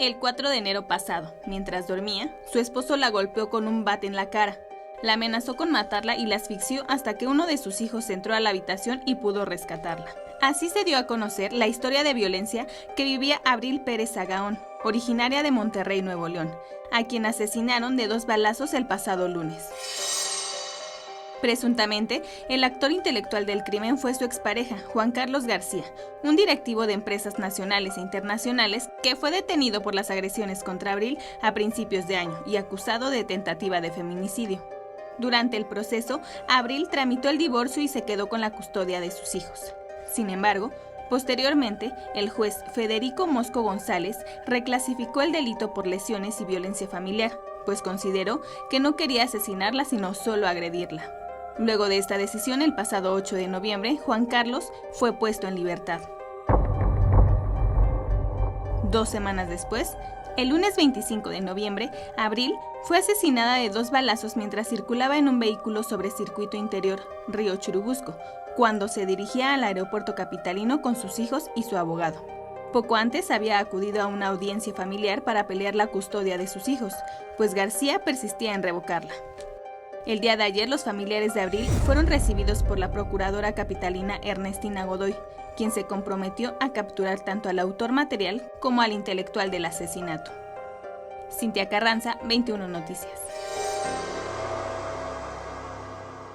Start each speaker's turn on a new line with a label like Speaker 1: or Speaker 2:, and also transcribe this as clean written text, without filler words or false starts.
Speaker 1: El 4 de enero pasado, mientras dormía, su esposo la golpeó con un bate en la cara. La amenazó con matarla y la asfixió hasta que uno de sus hijos entró a la habitación y pudo rescatarla. Así se dio a conocer la historia de violencia que vivía Abril Pérez Sagaón, originaria de Monterrey, Nuevo León, a quien asesinaron de 2 balazos el pasado lunes. Presuntamente, el actor intelectual del crimen fue su expareja, Juan Carlos García, un directivo de empresas nacionales e internacionales que fue detenido por las agresiones contra Abril a principios de año y acusado de tentativa de feminicidio. Durante el proceso, Abril tramitó el divorcio y se quedó con la custodia de sus hijos. Sin embargo, posteriormente, el juez Federico Mosco González reclasificó el delito por lesiones y violencia familiar, pues consideró que no quería asesinarla sino solo agredirla. Luego de esta decisión, el pasado 8 de noviembre, Juan Carlos fue puesto en libertad. 2 semanas después, el lunes 25 de noviembre, Abril fue asesinada de 2 balazos mientras circulaba en un vehículo sobre circuito interior, Río Churubusco, cuando se dirigía al aeropuerto capitalino con sus hijos y su abogado. Poco antes había acudido a una audiencia familiar para pelear la custodia de sus hijos, pues García persistía en revocarla. El día de ayer, los familiares de Abril fueron recibidos por la procuradora capitalina Ernestina Godoy, quien se comprometió a capturar tanto al autor material como al intelectual del asesinato. Cintia Carranza, 21 Noticias.